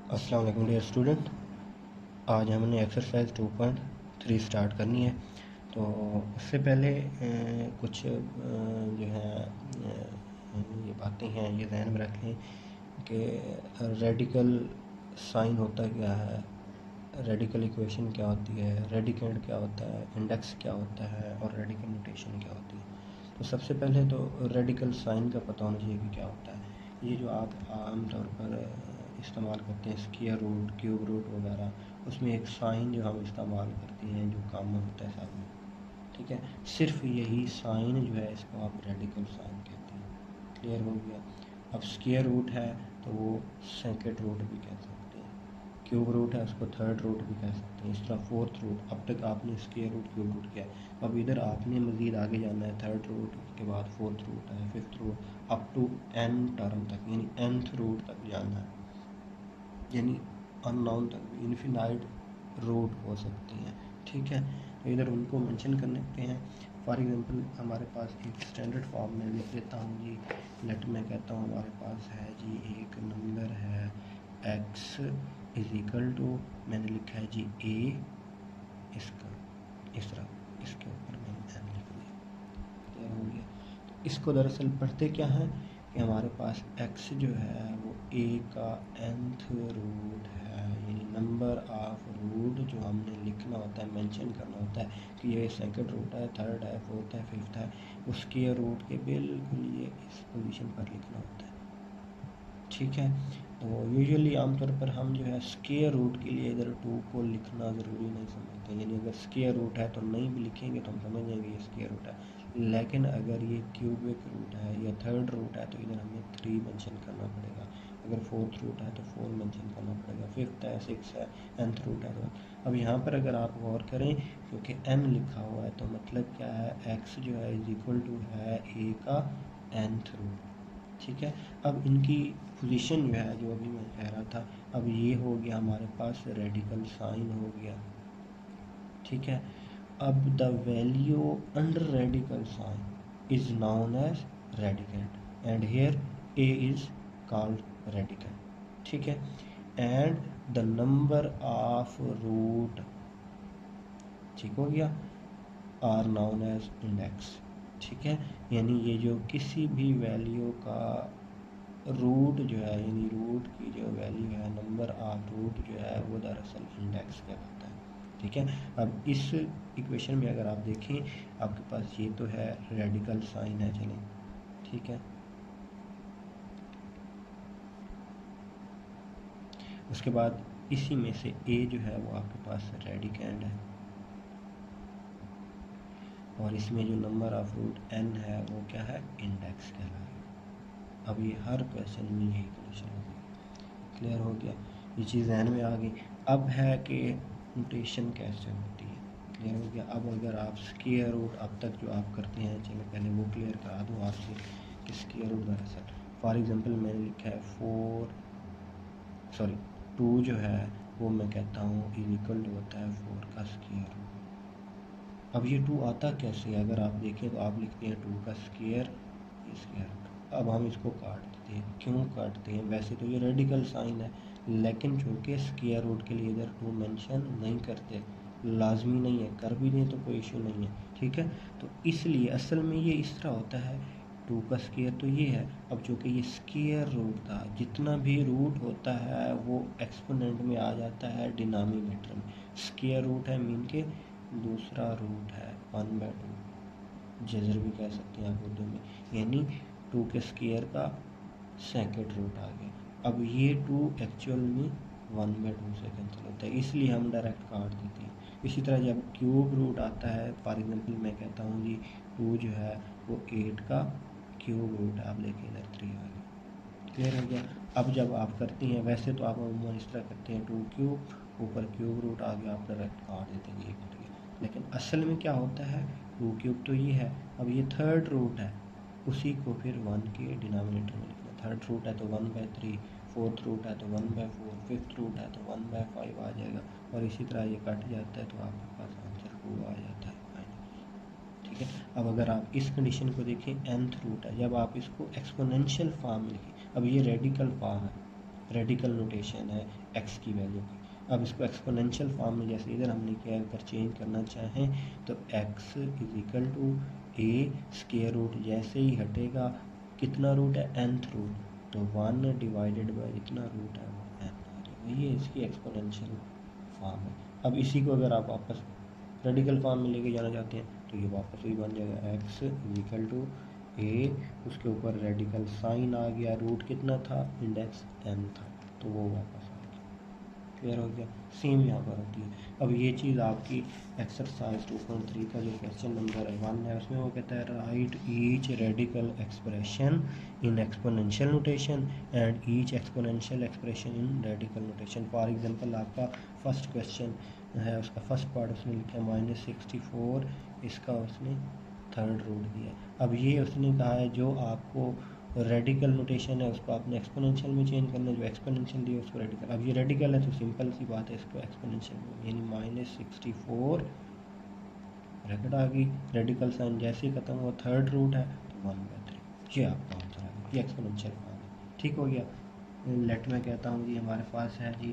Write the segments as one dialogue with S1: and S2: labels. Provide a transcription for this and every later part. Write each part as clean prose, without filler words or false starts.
S1: अस्सलाम वालेकुम dear student. आज हमने एक्सरसाइज 2.3 स्टार्ट करनी है। तो उससे पहले कुछ जो है ये बातें हैं, ये ध्यान में रख लें कि रेडिकल साइन होता क्या है, रेडिकल इक्वेशन क्या होती है, रेडिकेंड क्या होता है, इंडेक्स क्या होता है और रेडिकल नोटेशन क्या होती है। तो सबसे पहले तो रेडिकल साइन का पता होना चाहिए कि क्या होता है। ये जो आप आमतौर पर इस्तेमाल करते हैं, स्क्वायर रूट, क्यूब रूट वगैरह, उसमें एक साइन जो हम इस्तेमाल करते हैं जो कॉमन होता है सब में, ठीक है। सिर्फ यही साइन जो है इसको आप रेडिकल साइन कहते हैं। क्लियर हो गया। अब स्क्वायर रूट है तो वो सेकंड रूट भी कह सकते हैं, क्यूब रूट है उसको थर्ड रूट भी कह सकते हैं, इस तरह फोर्थ रूट। अब तक आपने स्क्वायर रूट, क्यूब रूट किया है, अब इधर आपने मज़ीद आगे जाना है, थर्ड रूट के बाद फोर्थ रूट है, fifth root, up to n term तक, यानी nth रूट तक जाना है, यानी अननोन तक भी इन्फिनाइट रूट हो सकती हैं, ठीक है। तो इधर उनको मेंशन कर लेते हैं। फॉर एग्जांपल हमारे पास एक स्टैंडर्ड फॉर्म में लिख देता हूँ जी, लेट मैं कहता हूँ हमारे पास है जी एक नंबर है x इज इक्वल टू, मैंने लिखा है जी a, इसका इस तरह, इसके ऊपर मैंने n लिख दिया। क्लियर हो गया। तो इसको दरअसल पढ़ते क्या है कि हमारे पास x जो है वो a का nth रूट है, यानी नंबर ऑफ रूट जो हमने लिखना होता है, मेंशन करना होता है कि ये सेकंड रूट है, थर्ड है, फोर्थ है, फिफ्थ है, उसके रूट के बिल्कुल ये इस पोजीशन पर लिखना होता है, ठीक है। तो यूजुअली आमतौर पर हम जो है स्क्वायर रूट के लिए इधर 2 को लिखना ज़रूरी नहीं समझते, यानी अगर स्क्वायर रूट है तो नहीं भी लिखेंगे तो हम समझ जाएंगे ये स्क्वायर रूट है। लेकिन अगर ये क्यूबिक रूट है या थर्ड रूट है तो इधर हमें 3 मेंशन करना पड़ेगा, अगर फोर्थ रूट है तो 4 मेंशन करना पड़ेगा, फिफ्थ है, सिक्स है, nth रूट है तो। अब यहाँ पर अगर आप गौर करें, क्योंकि n लिखा हुआ है तो मतलब क्या है, x जो है इज इक्वल टू है a का nth रूट, ठीक है। अब इनकी पोजीशन जो है, जो अभी मैं कह रहा था, अब ये हो गया हमारे पास रेडिकल साइन हो गया, ठीक है। अब the value under radical sign is known as radicand and here A is called radicand, ठीक है। And the number of root, ठीक हो गया, आर नोन एज इंडेक्स, ठीक है। यानी ये जो किसी भी वैल्यू का रूट जो है, यानी रूट की जो वैल्यू है, नंबर ऑफ रूट जो है वो दरअसल इंडेक्स कहलाता है, ठीक है। अब इस इक्वेशन में अगर आप देखें, आपके पास ये तो है रेडिकल साइन है, चलें, ठीक है। उसके बाद इसी में से ए जो है वो आपके पास रेडिकेंड है, और इसमें जो नंबर ऑफ रूट n है वो क्या है, इंडेक्स कहलाएगा। अब ये हर क्वेश्चन में यही कंडीशन होगी। क्लियर हो गया, ये चीज़ ध्यान में आ गई। अब है कि नोटेशन कैसे होती है, क्लियर हो गया। अब अगर आप स्क्वायर रूट अब तक जो आप करते हैं, चलो पहले वो क्लियर करा दूँ आपसे कि स्क्वायर रूट दरअसल, फॉर एग्जांपल मैंने लिखा है 2 जो है वो मैं कहता हूँ इज इक्वल टू होता है 4 का स्क्वायर रूट। अब ये 2 आता कैसे है, अगर आप देखें तो आप लिखते हैं 2 का स्क्वायर, ये स्क्वायर रूट। अब हम इसको काट देते हैं, क्यों काटते हैं, वैसे तो ये रेडिकल साइन है, लेकिन चूँकि स्क्वायर रूट के लिए इधर 2 मेंशन नहीं करते, लाजमी नहीं है, कर भी दें तो कोई इशू नहीं है, ठीक है। तो इसलिए असल में ये इस तरह होता है, 2 का स्क्वायर तो ये है, अब चूँकि ये स्क्वायर रूट था, जितना भी रूट होता है वो एक्सपोनेंट में आ जाता है डिनोमिनेटर में। स्क्वायर रूट है मीन के दूसरा रूट है 1/2, जज़र भी कह सकते हैं आप उर्दू में, यानी 2 के स्क्वायर का सेकंड रूट आ गया। अब ये 2 एक्चुअल में 1/2 से कैंसिल होता है, इसलिए हम डायरेक्ट काट देते हैं। इसी तरह जब क्यूब रूट आता है, फॉर एग्जांपल मैं कहता हूँ जी 2 जो है वो 8 का क्यूब रूट है, आप देखिए इधर 3 आ गया। क्लियर हो गया। अब जब आप करते हैं, वैसे तो आप अमूमन इस तरह करते हैं, 2 क्यूब ऊपर क्यूब रूट आ गया, आप डायरेक्ट काट देते हैं, ये कट गया। लेकिन असल में क्या होता है, 2 क्यूब तो ये है, अब ये थर्ड रूट है, उसी को फिर 1 के डिनोमिनेटर में लिखना। थर्ड रूट है तो 1/3, फोर्थ रूट है तो 1/4, फिफ्थ रूट है तो 1/5 आ जाएगा, और इसी तरह ये कट जाता है तो आपके पास आंसर 2 आ जाता है फाइनली, ठीक है। अब अगर आप इस कंडीशन को देखें, nth रूट है, जब आप इसको एक्सपोनेंशियल फॉर्म में लिखें, अब ये रेडिकल फॉर्म है, रेडिकल नोटेशन है एक्स की वैल्यू की। अब इसको एक्सपोनेंशियल फॉर्म में जैसे इधर हमने किया, अगर चेंज करना चाहें तो X is equal to A square root, जैसे ही हटेगा कितना रूट है, nth रूट, तो 1 डिवाइडेड बाय इतना रूट है वो n आ जाएगा। ये इसकी एक्सपोनेंशियल फॉर्म है। अब इसी को अगर आप वापस रेडिकल फॉर्म में लेके जाना चाहते हैं तो ये वापस वही बन जाएगा, एक्स इज इक्वल टू ए, उसके ऊपर रेडिकल साइन आ गया, रूट कितना था, इंडेक्स n था, तो वो वापस आ गया। क्लियर हो गया। सेम यहाँ पर होती है। अब ये चीज़ आपकी एक्सरसाइज 2.3 का जो क्वेश्चन नंबर 1 है उसमें वो कहता है right each radical expression in exponential notation and each exponential expression in radical notation. For example आपका फर्स्ट क्वेश्चन है, उसका फर्स्ट पार्ट उसने लिखा है -64, इसका उसने थर्ड रूट दिया। अब ये उसने कहा है जो आपको रेडिकल नोटेशन है उसको आपने एक्सपोनेंशियल में चेंज करना है, जो एक्सपोनेंशियल दिया उसको रेडिकल। अब ये रेडिकल है तो सिंपल सी बात है, इसको एक्सपोनेंशियल में, यानी -64 ब्रैकेट आ गई, रेडिकल साइन जैसे ही खत्म हुआ थर्ड रूट है तो 1/3, ये आपका आंसर आ गया। ये एक्सपोनेंशियल फॉर्म है। ठीक हो गया। लेट में कहता हूँ जी हमारे पास है जी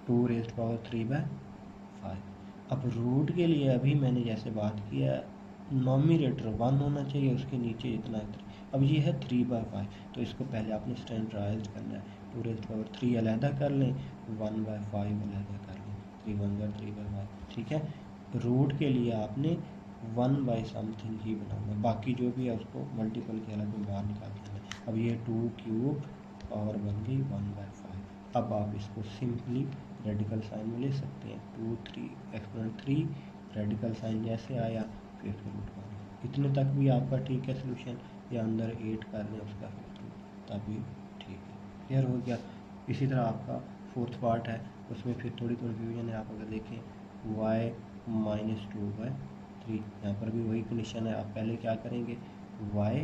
S1: 2⁵5। अब रूट के लिए अभी मैंने जैसे बात किया, नॉमिनेटर 1 होना चाहिए, उसके नीचे इतना 3। अब ये है 3/5, तो इसको पहले आपने स्टैंडर्डाइज करना है, 2⁵3 अलहदा कर लें, 1/5 अलहदा कर लें, 3 1 3/5। ठीक है। रूट के लिए आपने 1/समथिंग ही बनाना, बाकी जो भी है उसको मल्टीपल के अलग में बाहर निकाल देना है। अब ये 2 क्यूब पावर बन गई 1/5। अब आप इसको सिंपली रेडिकल साइन में ले सकते हैं, 2 3 एक्सपोनेंट 3, रेडिकल साइन जैसे आया फिर रूट 1। इतने तक भी आपका ठीक है सोल्यूशन, या अंदर 8 कर लें उसका फिर रूट, तभी ठीक है। क्लियर हो गया। इसी तरह आपका फोर्थ पार्ट है, उसमें फिर थोड़ी कन्फ्यूजन है। आप अगर देखें y -2/3, यहाँ पर भी वही कंडीशन है। आप पहले क्या करेंगे, y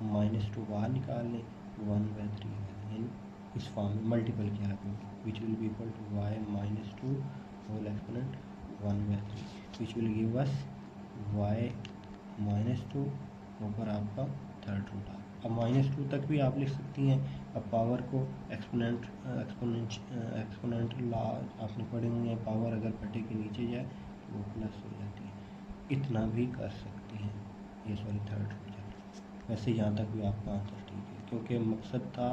S1: -2 बाहर निकाल लें, 1/3 यानी इस फॉर्म में मल्टीपल किया है, which will be equal to y -2 whole exponent 1/3, which will give us y -2 ऊपर आपका थर्ड रूट आ। अब -2 तक भी आप लिख सकती हैं। अब पावर को एक्सपोनेंट ला आपने पढ़े हुए हैं, पावर अगर बटे के नीचे जाए तो वो प्लस हो जाती है, इतना भी कर सकती हैं। ये सॉरी थर्ड रूट। वैसे यहाँ तक भी आपका आंसर ठीक है, क्योंकि मकसद था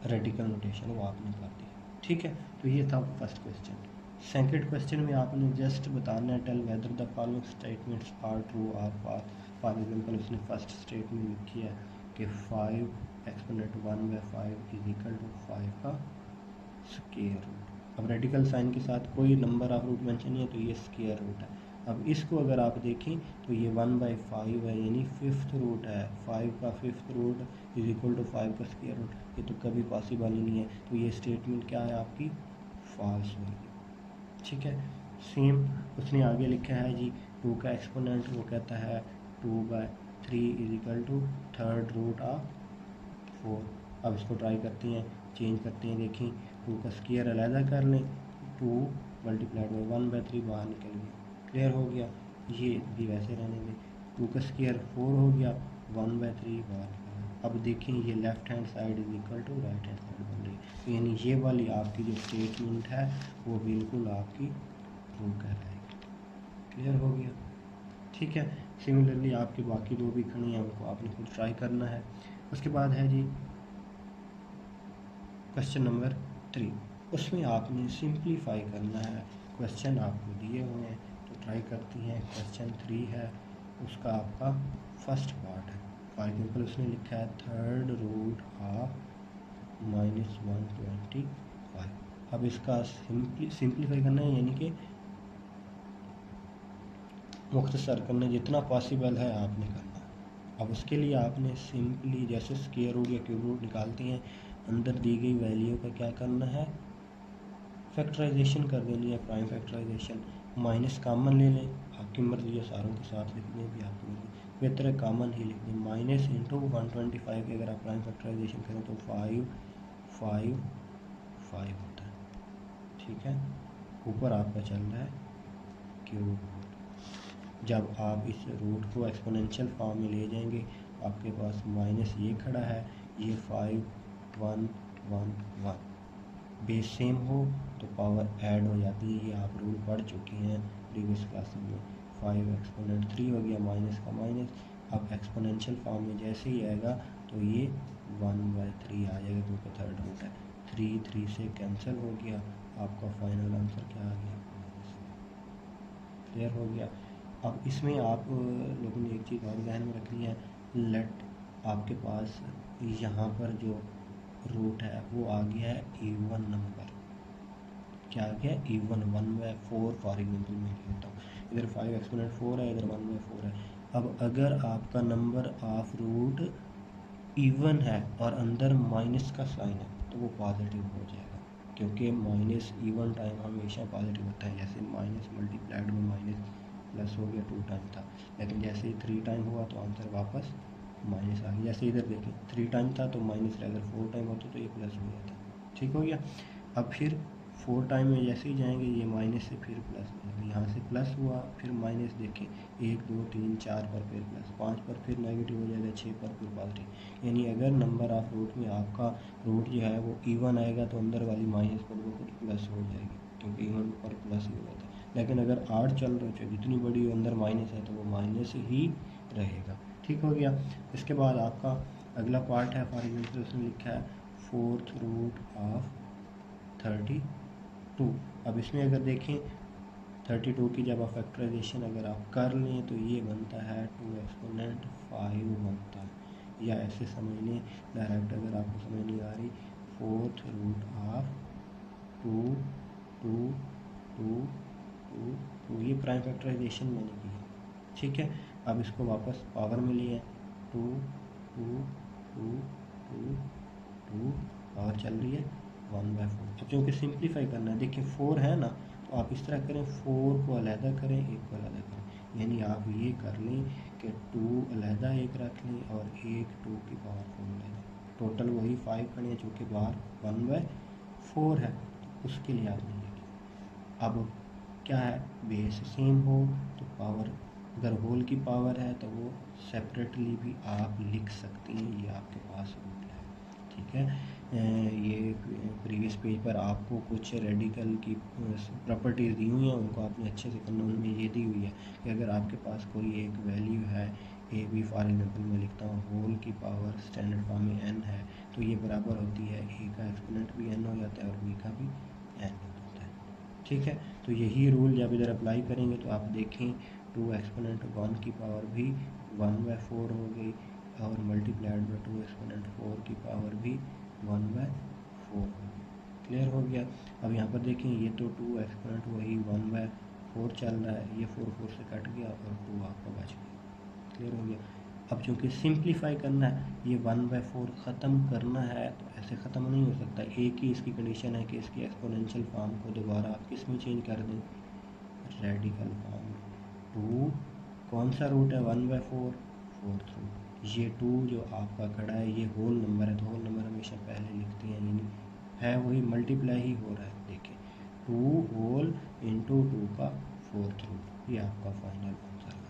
S1: रेडिकल नोटेशन, वो आपने कर दी। ठीक है। तो ये था फर्स्ट क्वेश्चन। सेकंड क्वेश्चन में आपने जस्ट बताना है tell whether the following statements are true or false. For example उसने फर्स्ट स्टेटमेंट लिखी है कि 5 एक्सपोनेंट 1/5 इज इक्वल टू 5 का स्क्वायर रूट। अब रेडिकल साइन के साथ कोई नंबर ऑफ रूट मेंशन नहीं है तो ये स्क्वायर रूट है। अब इसको अगर आप देखें तो ये 1/5 है, यानी फिफ्थ रूट है, 5 का fifth root is equal to 5 का स्क्वायर रूट, ये तो कभी पॉसिबल ही नहीं है। तो ये स्टेटमेंट क्या है आपकी, फॉल्स होगी। ठीक है। सेम उसने आगे लिखा है जी 2 का एक्सपोनेंट, वो कहता है 2/3 is equal to third root of 4। अब इसको ट्राई करते हैं, चेंज करते हैं, देखें 2 का स्क्वायर अलहदा कर लें, 2 मल्टीप्लाइड बाई 1/3 बाहर निकल गया। क्लियर हो गया। ये भी वैसे रहने दें, 2 का स्क्वायर 4 हो गया, 1/3 बाहर निकल गया। अब देखें ये left hand side is equal to right hand side बन रही है, तो यानी ये वाली आपकी जो स्टेटमेंट है वो बिल्कुल आपकी ट्रू कहलाएगी। क्लियर हो गया। ठीक है। सिमिलरली आपके बाकी दो भी खड़ी हैं, उनको आपने खुद ट्राई करना है। उसके बाद है जी क्वेश्चन नंबर 3, उसमें आपने सिंप्लीफाई करना है। क्वेश्चन आपको दिए हुए हैं तो ट्राई करती हैं। क्वेश्चन 3 है, उसका आपका फर्स्ट पार्ट है। फॉर एग्जाम्पल उसने लिखा है थर्ड रूट ऑफ -125। अब इसका सिंप्लीफाई करना है, यानी कि मुख्तसर करना, जितना पॉसिबल है आपने करना है। अब उसके लिए आपने सिंपली जैसे स्क्वायर रूट या क्यूब रूट निकालती हैं, अंदर दी गई वैल्यू का क्या करना है, फैक्टराइजेशन कर देनी है, प्राइम फैक्टराइजेशन। माइनस कामन ले लें, आपकी मर्जी है, सारों के साथ लिखने भी आपकी मर्जी, बेहतर है कामन ही लिख दें। माइनस इंटू 125 की अगर आप प्राइम फैक्टराइजेशन करें तो 5 5 5 होता है। ठीक है। ऊपर आपका चल रहा है क्यूब। जब आप इस रूट को एक्सपोनेंशियल फॉर्म में ले जाएंगे आपके पास माइनस ये खड़ा है, ये 5 1 1 1 बेस सेम हो तो पावर ऐड हो जाती है। ये आप रूल पढ़ चुके हैं प्रीवियस क्लास में। 5 एक्सपोनेंट 3 हो गया, माइनस का माइनस। अब एक्सपोनेंशियल फॉर्म में जैसे ही आएगा तो ये 1/3 आ जाएगा क्योंकि थर्ड रूट है। 3 3 से कैंसिल हो गया, आपका फाइनल आंसर क्या आ गया? क्लियर हो गया। अब इसमें आप लोगों ने एक चीज़ और ध्यान में रखनी है, लेट आपके पास यहाँ पर जो रूट है वो आ गया है इवन नंबर। क्या आ गया? इवन 1/4 फॉर एग्जाम्पल मैं लेता हूँ, इधर 5 एक्सपोनेंट 4 है, इधर 1/4 है। अब अगर आपका नंबर ऑफ रूट इवन है और अंदर माइनस का साइन है तो वो पॉजिटिव हो जाएगा, क्योंकि माइनस इवन टाइम हमेशा पॉजिटिव होता है। जैसे माइनस मल्टीप्लाइड में माइनस प्लस हो गया 2 टाइम था, लेकिन जैसे ही 3 टाइम हुआ तो आंसर वापस माइनस आ गया। जैसे इधर देखें 3 टाइम था तो माइनस, अगर 4 टाइम होता तो ये प्लस हो जाता। ठीक हो गया। अब फिर 4 टाइम में जैसे ही जाएंगे ये माइनस से फिर प्लस हो जाएगा, यहाँ से प्लस हुआ फिर माइनस, देखें 1 2 3 4 पर फिर प्लस, 5 पर फिर नेगेटिव हो जाएगा, 6 पर फिर पॉजिटिव। यानी अगर नंबर ऑफ रूट में आपका रूट जो है वो इवन आएगा तो अंदर वाली माइनस पर वो फिर प्लस हो जाएगी, क्योंकि इवन पर प्लस ही हो जाता है। लेकिन अगर आठ चल रहा है जितनी बड़ी अंदर माइनस है तो वो माइनस ही रहेगा। ठीक हो गया। इसके बाद आपका अगला पार्ट है, फॉर एग्जाम्पल उसने लिखा है 4th रूट ऑफ 32। अब इसमें अगर देखें 32 की जब आप फैक्टराइजेशन अगर आप कर लें तो ये बनता है 2 एक्सपोनेंट 5 बनता है। या ऐसे समझ लें डायरेक्ट, अगर आपको समझ नहीं आ रही, 4th रूट ऑफ 2 2 2 2 2, ये प्राइम फैक्टराइजेशन मैंने की है। ठीक है। अब इसको वापस पावर में लिए 2 2 2 2 2 पावर चल रही है 1/4। अब क्योंकि सिंप्लीफाई करना है, देखिए 4 है ना, तो आप इस तरह करें, 4 को अलहदा करें, 1 को अलहदा करें। यानी आप ये कर लें कि 2 अलहदा एक रख लें और 1 2 की पावर 4 अलहदा, टोटल वही 5 खड़े हैं चूँकि बाहर 1/4 है, तो उसके लिए आपने ये किया। अब क्या है, बेस सेम हो तो पावर, अगर होल की पावर है तो वो सेपरेटली भी आप लिख सकते हैं, ये आपके पास रूल है। ठीक है। ये प्रीवियस पेज पर आपको कुछ रेडिकल की प्रॉपर्टीज़ दी हुई हैं, उनको आपने अच्छे से करना। उनमें ये दी हुई है कि अगर आपके पास कोई एक वैल्यू है, ए बी फॉर एग्जांपल मैं लिखता हूँ, होल की पावर स्टैंडर्ड फॉर्म में n है, तो ये बराबर होती है ए का एक्सपोनेंट भी n हो जाता है और बी का भी n हो जाता है। ठीक है। तो यही रूल जब इधर अप्लाई करेंगे तो आप देखें 2 एक्सपोनेंट 1 की पावर भी 1/4 हो गई और मल्टीप्लाइड बाई 2 एक्सपोनेंट 4 की पावर भी 1/4 हो गई। क्लियर हो गया। अब यहाँ पर देखें ये तो 2 एक्सपोनेंट वही 1/4 चल रहा है, ये 4 4 से कट गया और 2 आपका बच गया। क्लियर हो गया। अब चूँकि सिंप्लीफाई करना है, ये 1/4 ख़त्म करना है, तो ऐसे ख़त्म नहीं हो सकता। एक ही इसकी कंडीशन है कि इसकी एक्सपोनेंशियल फॉर्म को दोबारा आप किस में चेंज कर दें, रेडिकल फॉर्म में। 2 कौन सा रूट है 1/4, 4th रूट। ये 2 जो आपका खड़ा है ये होल नंबर है, तो होल नंबर हमेशा पहले लिखते हैं, यानी है वही मल्टीप्लाई ही हो रहा है। देखिए 2 होल इंटू 2 का 4th रूट, ये आपका फाइनल आंसर आ गया।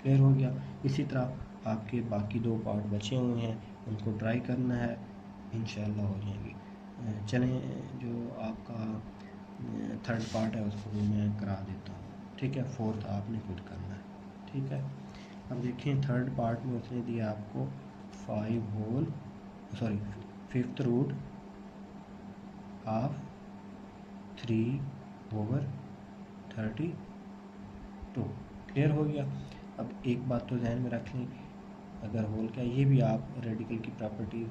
S1: क्लियर हो गया। इसी तरह आपके बाकी 2 पार्ट बचे हुए हैं, उनको ट्राई करना है, इंशाल्लाह हो जाएंगे। चलें जो आपका 3rd पार्ट है उसको भी मैं करा देता हूँ। ठीक है। 4th आपने खुद करना है। ठीक है। अब देखिए 3rd पार्ट में उसने दिया आपको 5th रूट ऑफ 3/32। क्लियर हो गया। अब एक बात तो ध्यान में रख लें, अगर होल का, ये भी आप रेडिकल की प्रॉपर्टी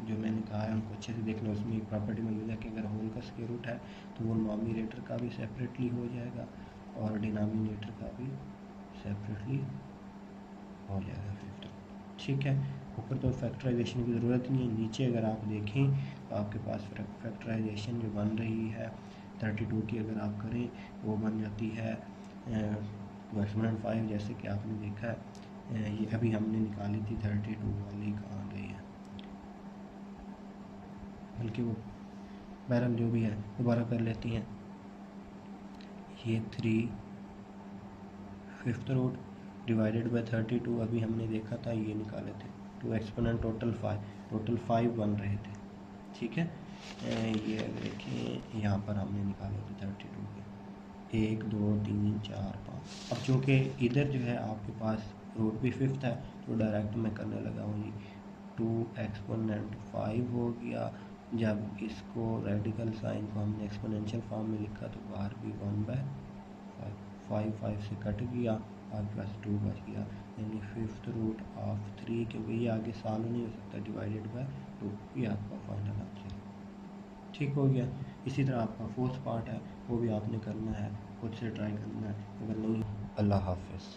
S1: जो मैंने कहा है उनको अच्छे से देख लो। उसमें एक प्रॉपर्टी मौजूद है कि अगर होल का स्क्वायर रूट है तो वो नॉमिनेटर का भी सेपरेटली हो जाएगा और डिनोमिनेटर का भी सेपरेटली हो जाएगा 5th। ठीक है। ऊपर तो फैक्टराइजेशन की ज़रूरत नहीं है, नीचे अगर आप देखें तो आपके पास फैक्टराइजेशन जो बन रही है 32 की, अगर आप करें वो बन जाती है 2 एक्सपोनेंट 5, जैसे कि आपने देखा है। ये अभी हमने निकाली थी 32 वाली, कहाँ गई है, बल्कि वो बहरहाल जो भी है दोबारा कर लेती हैं। ये 3 5th रूट डिवाइडेड बाय 32 अभी हमने देखा था, ये निकाले थे। 2 एक्सपोनेंट टोटल 5 बन रहे थे, ठीक है। ये देखिए यहाँ पर हमने निकाले थे 32 के 1 2 3 4 5। अब चूँकि इधर जो है आपके पास रूट भी फिफ्थ है तो डायरेक्ट मैं करने लगा हूँ जी। 2 एक्सपोनेंट 5 हो गया। जब इसको रेडिकल साइन को हमने एक्सपोनेंशियल फॉर्म में लिखा तो बाहर भी 1/5, 5 से कट गया, आपके पास 2 बच गया, यानी फिफ्थ रूट ऑफ 3, क्योंकि ये आगे सॉल्व नहीं हो सकता, डिवाइडेड बाय 2, ये आपका फाइनल आंसर ठीक हो गया। इसी तरह आपका फोर्थ पार्ट है, वो भी आपने करना है, खुद से ट्राई करना है, अगर नहीं। अल्लाह हाफिज़।